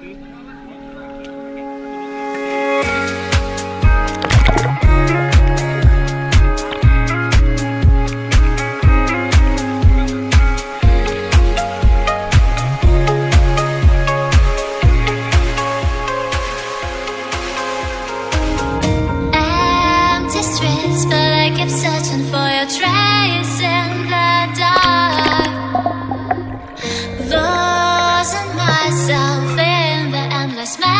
Empty streets, but I keep searching for your trace in the dark. Losing myself in the endless maze.